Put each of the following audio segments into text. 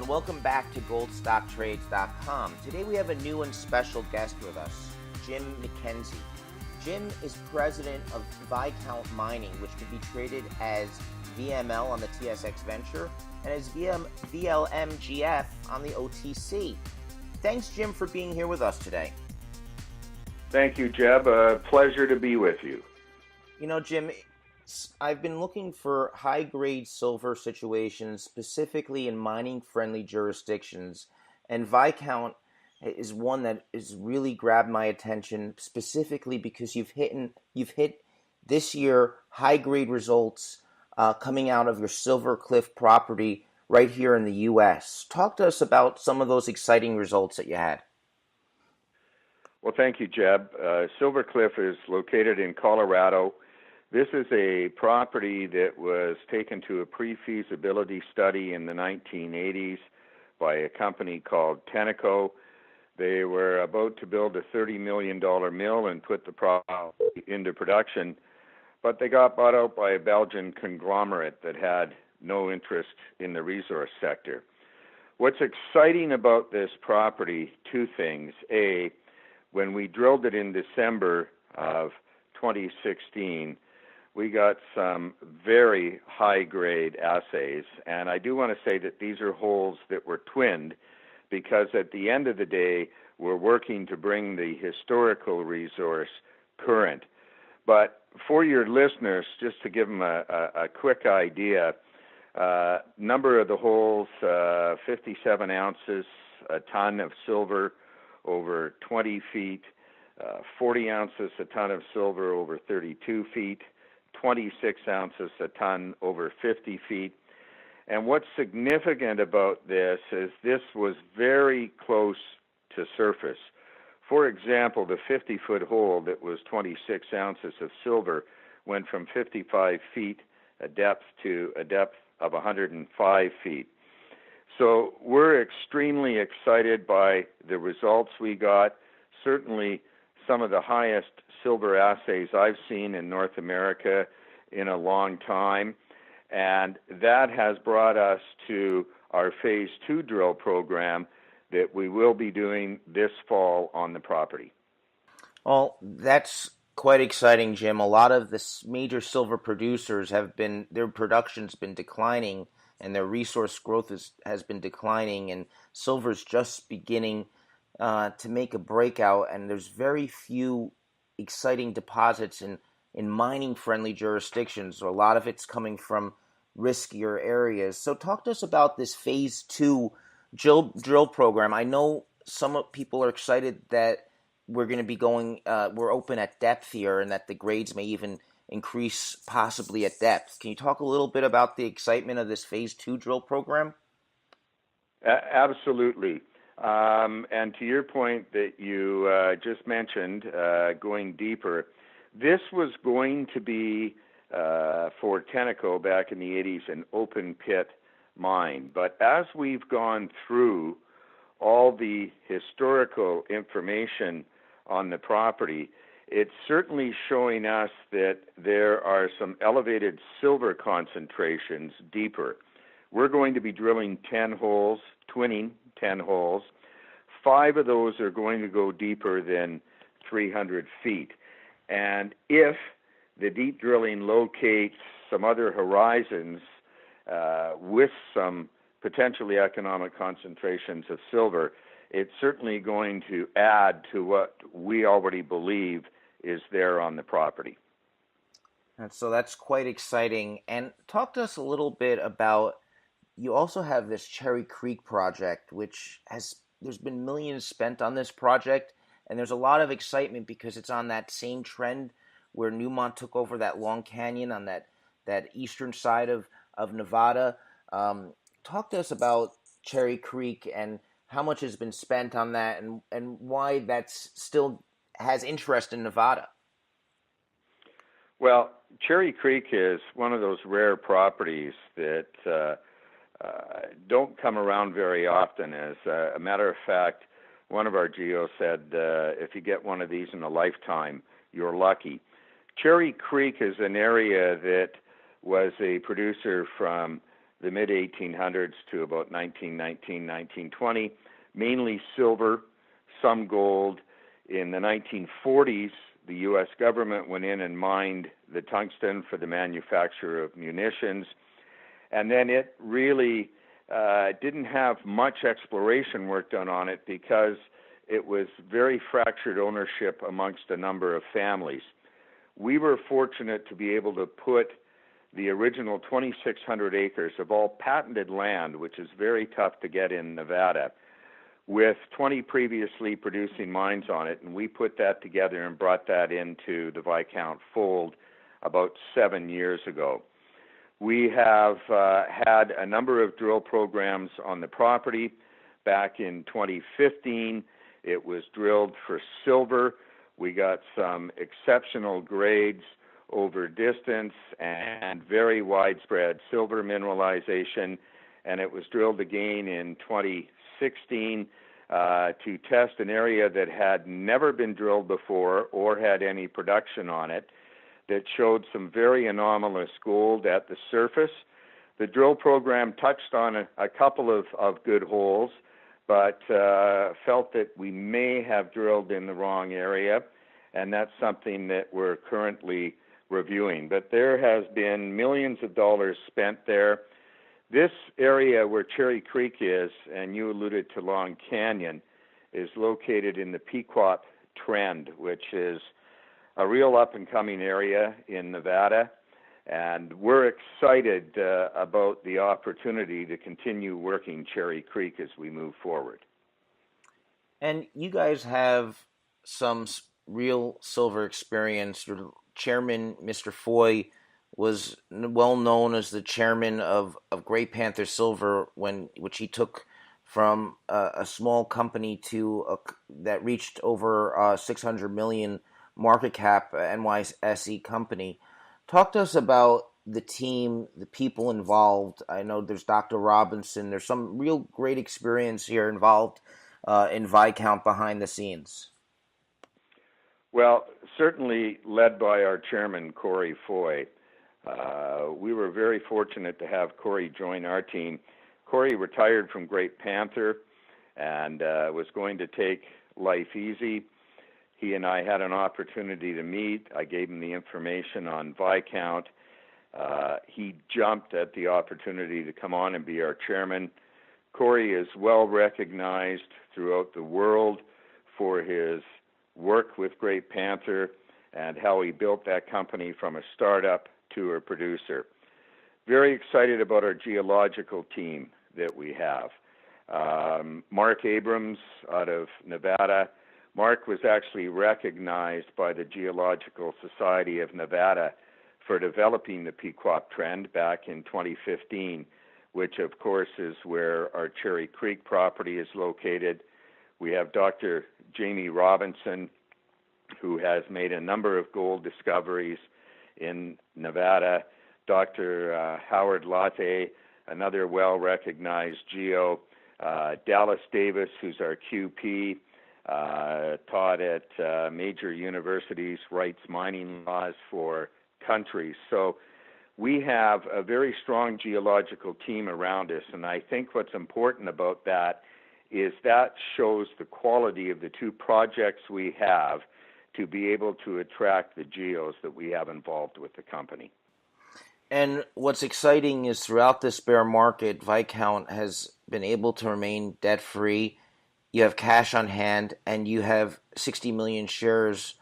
and welcome back to GoldStockTrades.com. Today we have a new and special guest with us, Jim McKenzie. Jim is president of Viscount Mining, which can be traded as VML on the TSX Venture and as VLMGF on the OTC. Thanks, Jim, for being here with us today. Thank you, Jeb. A pleasure to be with you. You know, Jim, I've been looking for high-grade silver situations, specifically in mining-friendly jurisdictions, and Viscount is one that has really grabbed my attention, specifically because you've hit this year high-grade results coming out of your Silver Cliff property right here in the U.S. Talk to us about some of those exciting results that you had. Well, thank you, Jeb. Silver Cliff is located in Colorado. This is a property that was taken to a pre-feasibility study in the 1980s by a company called Tenneco. They were about to build a $30 million mill and put the property into production, but they got bought out by a Belgian conglomerate that had no interest in the resource sector. What's exciting about this property, two things. A, when we drilled it in December of 2016, we got some very high-grade assays, and I do want to say that these are holes that were twinned because at the end of the day, we're working to bring the historical resource current. But for your listeners, just to give them a quick idea, number of the holes, 57 ounces, a ton of silver over 20 feet, 40 ounces a ton of silver over 32 feet, 26 ounces a ton over 50 feet. And what's significant about this is this was very close to surface. For example, the 50-foot hole that was 26 ounces of silver went from 55 feet a depth to a depth of 105 feet. So we're extremely excited by the results we got. Certainly some of the highest silver assays I've seen in North America in a long time, and that has brought us to our Phase 2 drill program that we will be doing this fall on the property. Well, that's quite exciting, Jim. A lot of the major silver producers their production's been declining and their resource growth has been declining, and silver's just beginning to make a breakout, and there's very few exciting deposits in mining-friendly jurisdictions. So a lot of it's coming from riskier areas. So talk to us about this Phase 2 drill program. I know some people are excited that we're going to be we're open at depth here and that the grades may even increase possibly at depth. Can you talk a little bit about the excitement of this Phase 2 drill program? Absolutely. And to your point that you just mentioned, going deeper, this was going to be, for Tenneco back in the 80s, an open pit mine. But as we've gone through all the historical information on the property, it's certainly showing us that there are some elevated silver concentrations deeper. We're going to be drilling 10 holes, twinning 10 holes. 5 of those are going to go deeper than 300 feet. And if the deep drilling locates some other horizons with some potentially economic concentrations of silver, it's certainly going to add to what we already believe is there on the property. And so that's quite exciting. And talk to us a little bit about, you also have this Cherry Creek project, there's been millions spent on this project, and there's a lot of excitement because it's on that same trend where Newmont took over that Long Canyon on that eastern side of Nevada. Talk to us about Cherry Creek and how much has been spent on that and why that's still has interest in Nevada. Well, Cherry Creek is one of those rare properties that don't come around very often. As a matter of fact, one of our geos said, if you get one of these in a lifetime, you're lucky. Cherry Creek is an area that was a producer from the mid-1800s to about 1919, 1920, mainly silver, some gold. In the 1940s, the U.S. government went in and mined the tungsten for the manufacture of munitions, and then it really didn't have much exploration work done on it because it was very fractured ownership amongst a number of families. We were fortunate to be able to put the original 2,600 acres of all patented land, which is very tough to get in Nevada, with 20 previously producing mines on it, and we put that together and brought that into the Viscount fold about 7 years ago. We have had a number of drill programs on the property. Back in 2015, it was drilled for silver. We got some exceptional grades over distance and very widespread silver mineralization, and it was drilled again in 2016 to test an area that had never been drilled before or had any production on it, that showed some very anomalous gold at the surface. The drill program touched on a couple of good holes, but felt that we may have drilled in the wrong area, and that's something that we're currently reviewing. But there has been millions of dollars spent there. This area where Cherry Creek is, and you alluded to Long Canyon, is located in the Pequot Trend, which is a real up-and-coming area in Nevada, and we're excited about the opportunity to continue working Cherry Creek as we move forward. And you guys have some real silver experience. Your chairman, Mr. Foy, was well known as the chairman of Great Panther Silver, which he took from a small company to that reached over 600 million market cap NYSE company. Talk to us about the team, the people involved. I know there's Dr. Robinson. There's some real great experience here involved in Viscount behind the scenes. Well, certainly led by our chairman, Corey Foy. We were very fortunate to have Corey join our team. Corey retired from Great Panther and was going to take life easy. He and I had an opportunity to meet. I gave him the information on Viscount. He jumped at the opportunity to come on and be our chairman. Corey is well recognized throughout the world for his work with Great Panther and how he built that company from a startup to a producer. Very excited about our geological team that we have. Mark Abrams out of Nevada. Mark was actually recognized by the Geological Society of Nevada for developing the Pequot Trend back in 2015, which of course is where our Cherry Creek property is located. We have Dr. Jamie Robinson, who has made a number of gold discoveries in Nevada. Dr. Howard Latte, another well-recognized geo. Dallas Davis, who's our QP, taught at major universities, writes mining laws for countries. So we have a very strong geological team around us, and I think what's important about that is that shows the quality of the two projects we have to be able to attract the geos that we have involved with the company. And what's exciting is throughout this bear market, Viscount has been able to remain debt-free. You have cash on hand, and you have 60 million shares,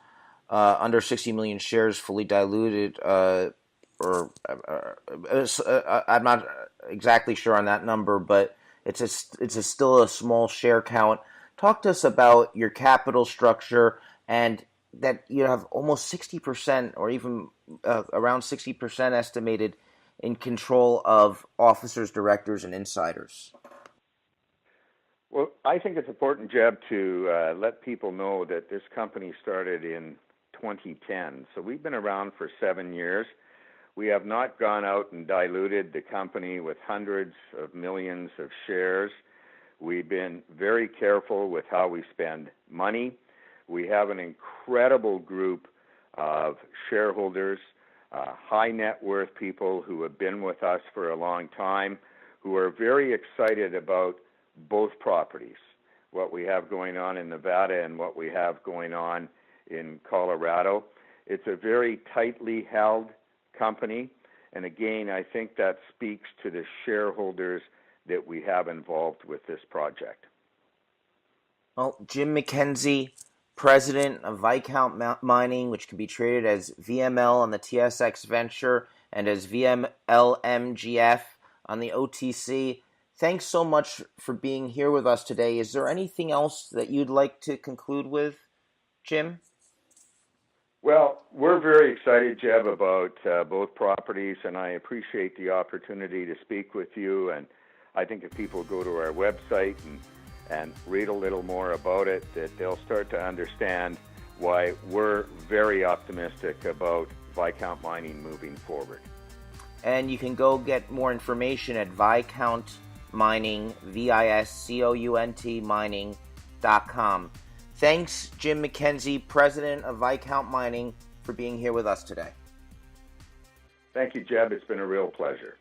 under 60 million shares fully diluted, I'm not exactly sure on that number, but it's still a small share count. Talk to us about your capital structure and that you have almost 60% or even around 60% estimated in control of officers, directors, and insiders. Well, I think it's important, Jeb, to let people know that this company started in 2010. So we've been around for 7 years. We have not gone out and diluted the company with hundreds of millions of shares. We've been very careful with how we spend money. We have an incredible group of shareholders, high net worth people who have been with us for a long time. who are very excited about both properties, what we have going on in Nevada and what we have going on in Colorado. It's a very tightly held company, and again, I think that speaks to the shareholders that we have involved with this project. Well, Jim McKenzie, president of Viscount Mining, which can be traded as VML on the TSX Venture and as VML.MGF on the OTC. Thanks so much for being here with us today. Is there anything else that you'd like to conclude with, Jim? Well, we're very excited, Jeb, about both properties, and I appreciate the opportunity to speak with you. And I think if people go to our website and read a little more about it, that they'll start to understand why we're very optimistic about Viscount Mining moving forward. And you can go get more information at Viscount Mining, VISCOUNT mining.com. Thanks, Jim McKenzie, president of Viscount Mining, for being here with us today. Thank you, Jeb. It's been a real pleasure.